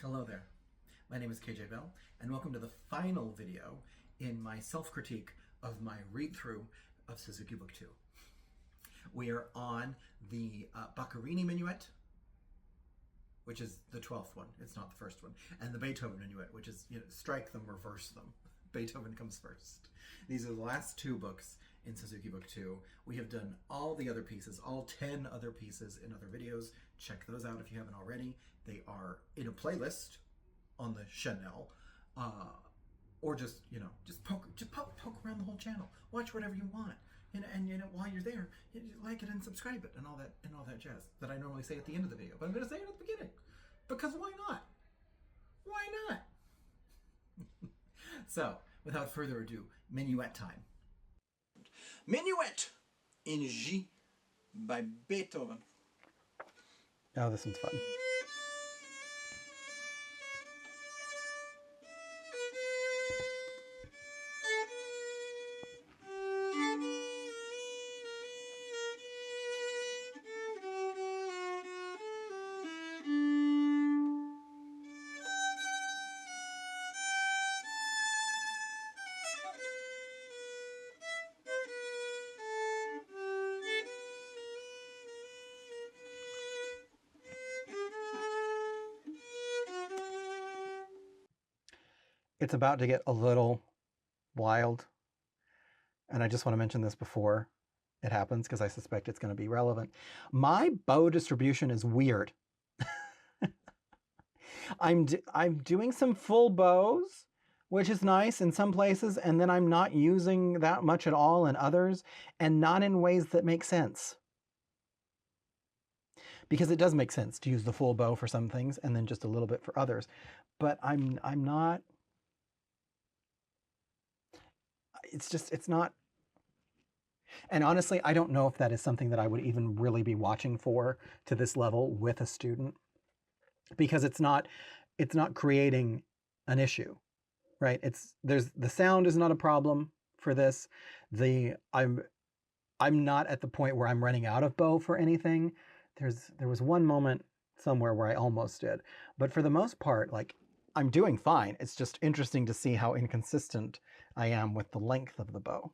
Hello there, my name is KJ Bell, and welcome to the final video in my self-critique of my read-through of Suzuki Book 2. We are on the Boccherini Minuet, which is the 12th one, it's not the first one, and the Beethoven Minuet, which is, strike them, reverse them. Beethoven comes first. These are the last two books in Suzuki Book 2. We have done all the other pieces, all 10 other pieces in other videos. Check those out if you haven't already. They are in a playlist on the channel, or just poke around the whole channel. Watch whatever you want, and while you're there, like it and subscribe it and all that jazz that I normally say at the end of the video, but I'm going to say it at the beginning because why not? Why not? So, without further ado, Minuet time. Minuet in G by Beethoven. Oh, this one's fun. It's about to get a little wild, and I just want to mention this before it happens because I suspect it's going to be relevant. My bow distribution is weird. I'm doing some full bows, which is nice in some places, and then I'm not using that much at all in others, and not in ways that make sense. Because it does make sense to use the full bow for some things and then just a little bit for others. But I'm not... It's not, and honestly, I don't know if that is something that I would even really be watching for to this level with a student, because it's not creating an issue, right? The sound is not a problem for this. I'm not at the point where I'm running out of bow for anything. There was one moment somewhere where I almost did, but for the most part, like, I'm doing fine. It's just interesting to see how inconsistent I am with the length of the bow.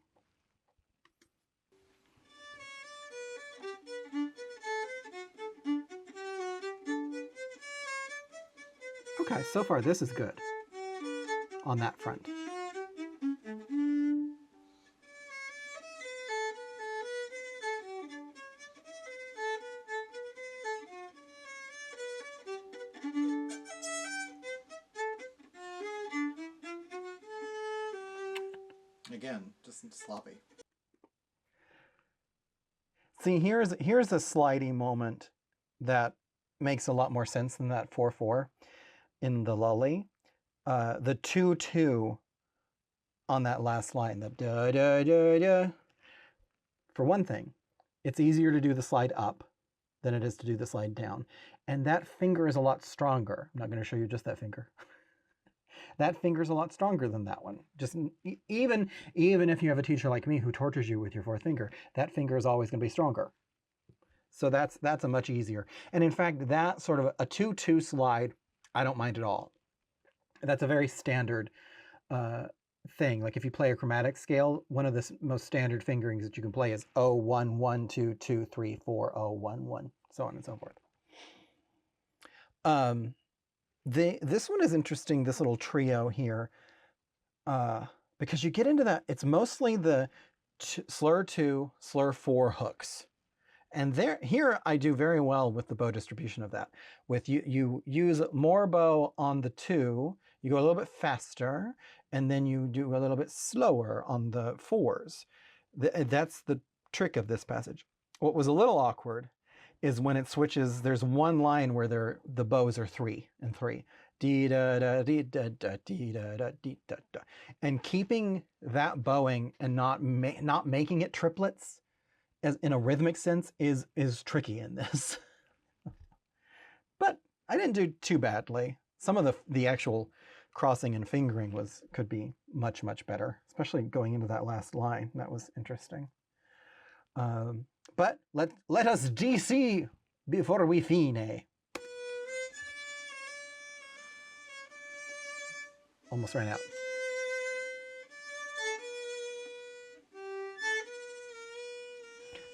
Okay, so far this is good on that front. Again, just sloppy. See, here's a slidey moment that makes a lot more sense than that 4/4 in the lully. The 2/2 on that last line, the da da da da. For one thing, it's easier to do the slide up than it is to do the slide down, and that finger is a lot stronger. I'm not going to show you just that finger. That finger's a lot stronger than that one. Just even if you have a teacher like me who tortures you with your fourth finger, that finger is always going to be stronger. So that's a much easier. And in fact, that sort of a 2/2 slide, I don't mind at all. That's a very standard thing. Like if you play a chromatic scale, one of the most standard fingerings that you can play is 0, 1, 1, 2, 2, 3, 4, 0, 1, 1, so on and so forth. This one is interesting, this little trio here, because you get into that, it's mostly the slur 2, slur 4 hooks. And here I do very well with the bow distribution of that. With you use more bow on the 2, you go a little bit faster, and then you do a little bit slower on the 4s. That's the trick of this passage. What was a little awkward is when it switches, there's one line where the bows are 3 and 3. Dee da da dee da da dee da da dee da da. And keeping that bowing and not making it triplets as in a rhythmic sense is tricky in this. But I didn't do too badly. Some of the actual crossing and fingering could be much, much better, especially going into that last line. That was interesting. But let us DC before we fine. almost ran out.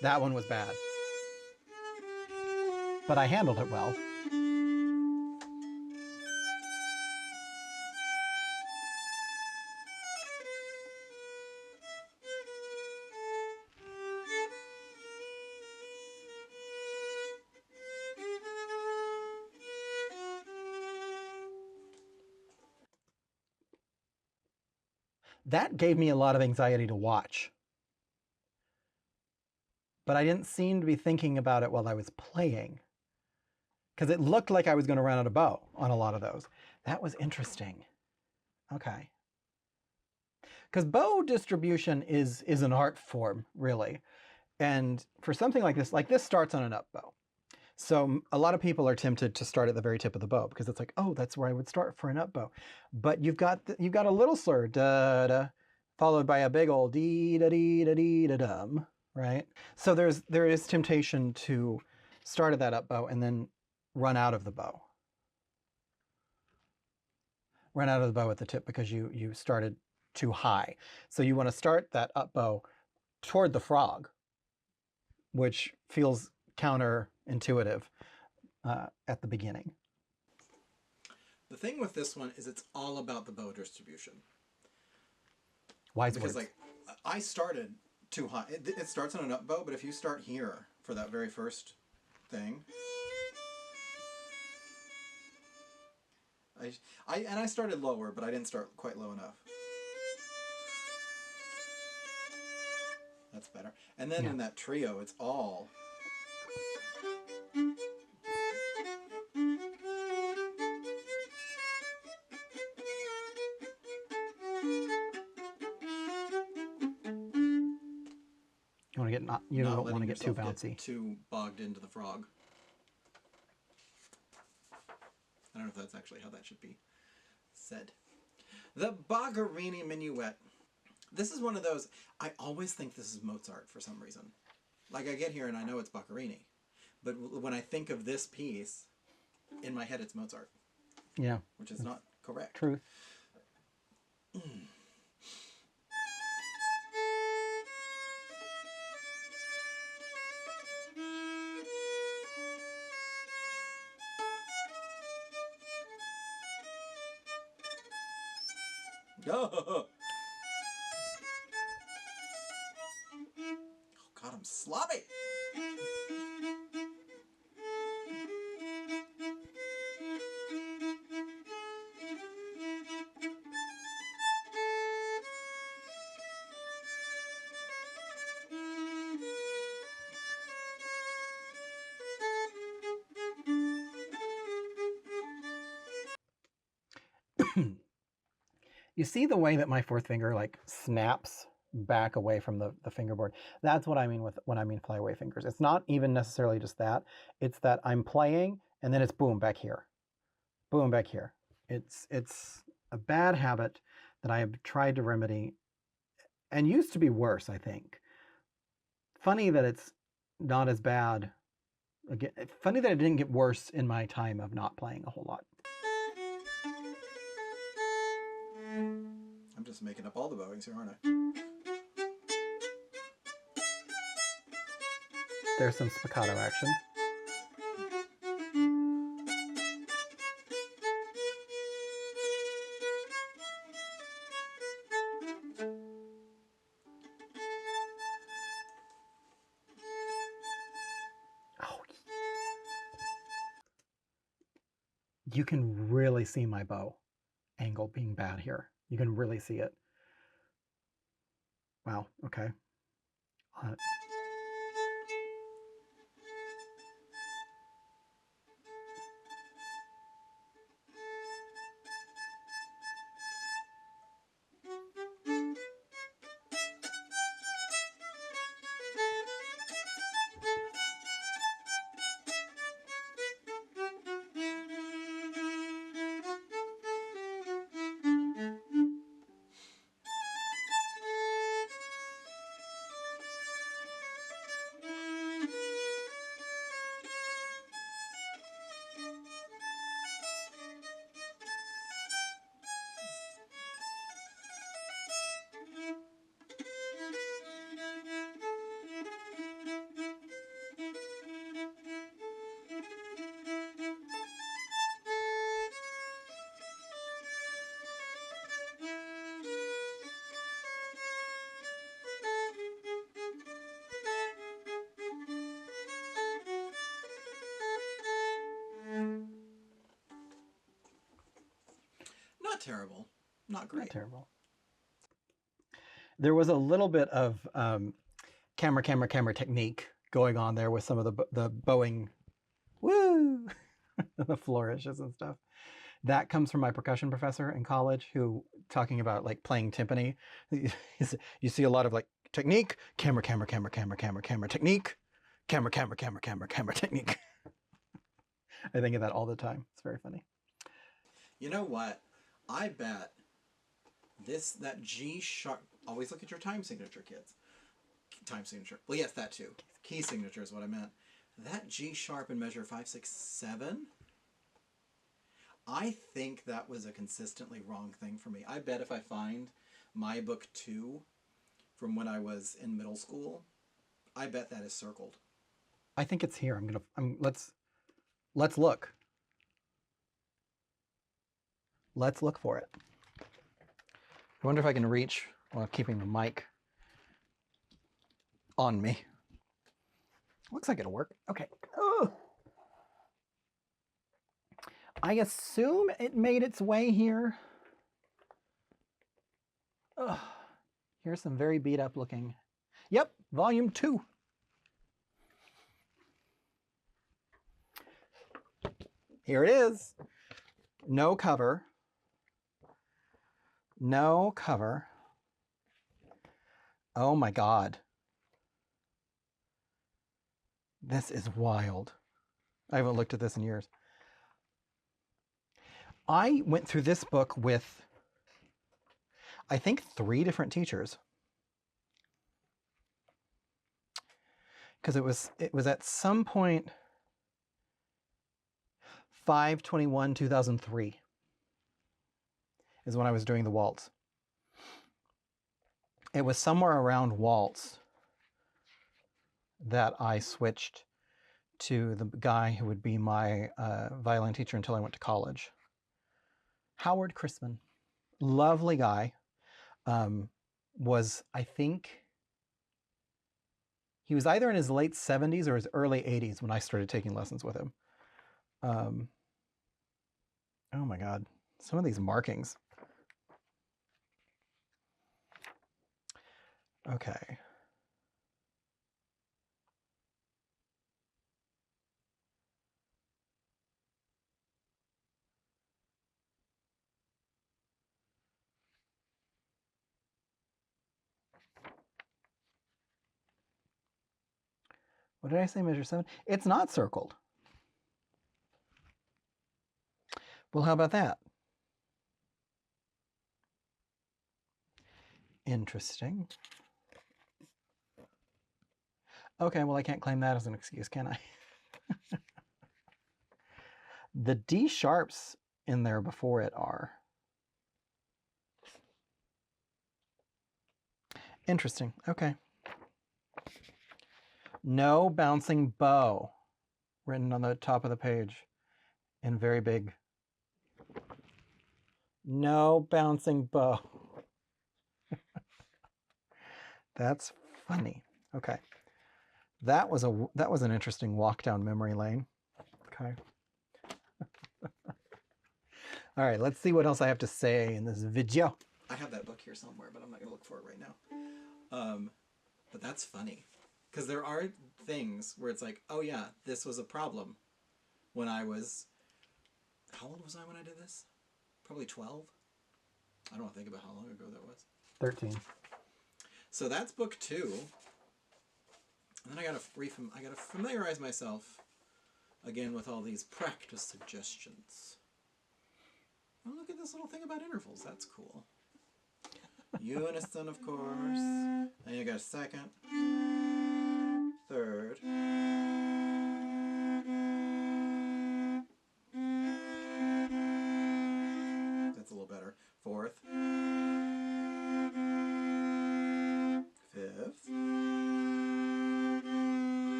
That one was bad. But I handled it well. That gave me a lot of anxiety to watch. But I didn't seem to be thinking about it while I was playing, because it looked like I was going to run out of bow on a lot of those. That was interesting. Okay. Because bow distribution is an art form, really. And for something like this starts on an up bow. So a lot of people are tempted to start at the very tip of the bow because it's like, oh, that's where I would start for an up bow. But you've got a little slur, da da, followed by a big old dee da dee da dee da dum, right? So there is temptation to start at that up bow and then run out of the bow. Run out of the bow at the tip because you started too high. So you want to start that up bow toward the frog, which feels counterintuitive at the beginning. The thing with this one is it's all about the bow distribution. Wise because words. Like I started too high. It starts on an up bow, but if you start here for that very first thing, I started lower, but I didn't start quite low enough. That's better. And then in that trio, it's all. You don't want to get too bouncy. Too bogged into the frog. I don't know if that's actually how that should be said. The Boccherini Minuet. This is one of those, I always think this is Mozart for some reason. Like I get here and I know it's Boccherini. But when I think of this piece, in my head it's Mozart. Yeah. Which is not correct. Truth. Oh God, I'm sloppy. You see the way that my fourth finger like snaps back away from the fingerboard? That's what I mean when I mean flyaway fingers. It's not even necessarily just that. It's that I'm playing and then it's boom back here. Boom back here. It's a bad habit that I have tried to remedy and used to be worse, I think. Funny that it's not as bad. Again, funny that it didn't get worse in my time of not playing a whole lot. I'm just making up all the bowings here, aren't I? There's some spiccato action. Oh, you can really see my bow angle being bad here. You can really see it. Wow, okay. Not terrible. Not great. Not terrible. There was a little bit of camera technique going on there with some of the bowing, woo, the flourishes and stuff. That comes from my percussion professor in college, who talking about like playing timpani. You see a lot of like technique, camera, technique, camera, technique. I think of that all the time. It's very funny. You know what? I bet that G sharp. Always look at your time signature, kids. Time signature. Well, yes, that too. Key signature is what I meant. That G sharp in measure 5, 6, 7. I think that was a consistently wrong thing for me. I bet if I find my book 2 from when I was in middle school, I bet that is circled. I think it's here. Let's look. Let's look for it. I wonder if I can reach while keeping the mic on me. Looks like it'll work. Okay. Oh. I assume it made its way here. Oh. Here's some very beat up looking. Yep, volume 2. Here it is. No cover. No cover. Oh my God. This is wild. I haven't looked at this in years. I went through this book with, I think, 3 different teachers. Because it was at some point 5/21/2003 is when I was doing the waltz. It was somewhere around waltz that I switched to the guy who would be my violin teacher until I went to college. Howard Chrisman, lovely guy, was, I think, he was either in his late 70s or his early 80s when I started taking lessons with him. Oh my God, some of these markings. Okay. What did I say, measure 7? It's not circled. Well, how about that? Interesting. Okay, well, I can't claim that as an excuse, can I? The D sharps in there before it are. Interesting. Okay. No bouncing bow written on the top of the page in very big. No bouncing bow. That's funny. Okay. That was an interesting walk down memory lane. Okay. All right, let's see what else I have to say in this video. I have that book here somewhere, but I'm not going to look for it right now. But that's funny. Because there are things where it's like, oh yeah, this was a problem when I was... How old was I when I did this? Probably 12? I don't want to think about how long ago that was. 13. So that's book 2. And then I gotta familiarize myself again with all these practice suggestions. Oh, look at this little thing about intervals. That's cool. Unison, of course. And you got a second, third. That's a little better. Fourth. Fifth.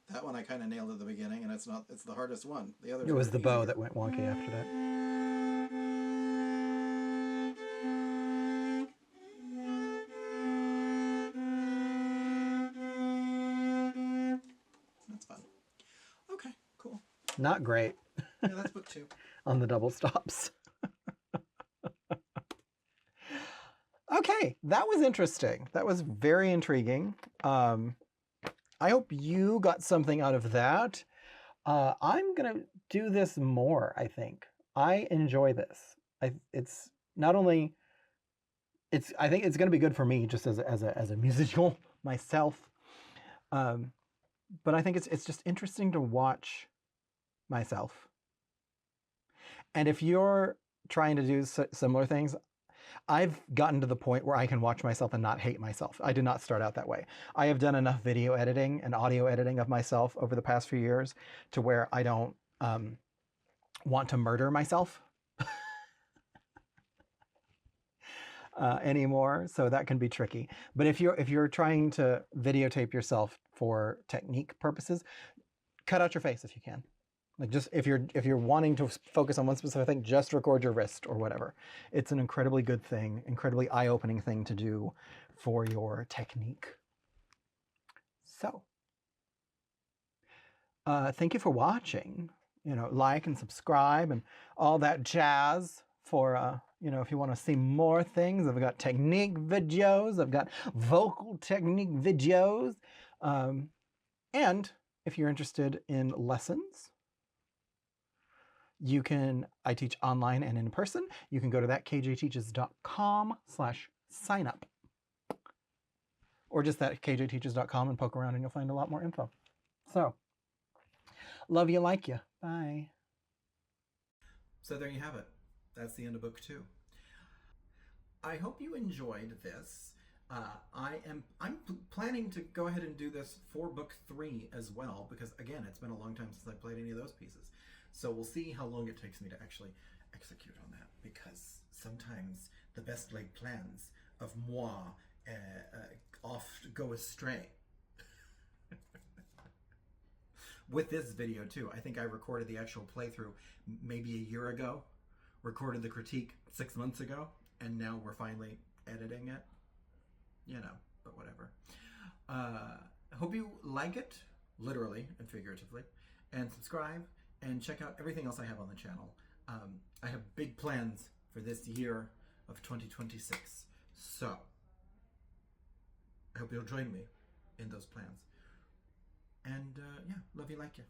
That one I kind of nailed at the beginning, and it's the hardest one. The other. It was the bow that went wonky after that. That's fun. Okay, cool. Not great. Yeah, that's book 2. On the double stops. Okay, that was interesting. That was very intriguing. I hope you got something out of that. I'm gonna do this more, I think. I enjoy this. It's not only I think it's gonna be good for me just as a musician myself. But I think it's just interesting to watch myself. And if you're trying to do similar things, I've gotten to the point where I can watch myself and not hate myself. I did not start out that way. I have done enough video editing and audio editing of myself over the past few years to where I don't want to murder myself anymore. So that can be tricky. But if you're trying to videotape yourself for technique purposes, cut out your face if you can. Like, just if you're wanting to focus on one specific thing, just record your wrist or whatever. It's an incredibly good thing, incredibly eye-opening thing to do for your technique. So, thank you for watching. Like and subscribe and all that jazz for, if you want to see more things. I've got technique videos. I've got vocal technique videos. And if you're interested in lessons, I teach online and in person. You can go to thatkjteaches.com/sign-up. Or just thatkjteaches.com and poke around and you'll find a lot more info. So, love you, like you. Bye. So there you have it. That's the end of book 2. I hope you enjoyed this. I'm planning to go ahead and do this for book 3 as well, because again, it's been a long time since I played any of those pieces. So we'll see how long it takes me to actually execute on that, because sometimes the best laid plans of moi oft go astray. With this video too, I think I recorded the actual playthrough maybe a year ago, recorded the critique 6 months ago, and now we're finally editing it. But whatever. I hope you like it, literally and figuratively, and subscribe, and check out everything else I have on the channel. I have big plans for this year of 2026, so I hope you'll join me in those plans. And yeah, love you, like you.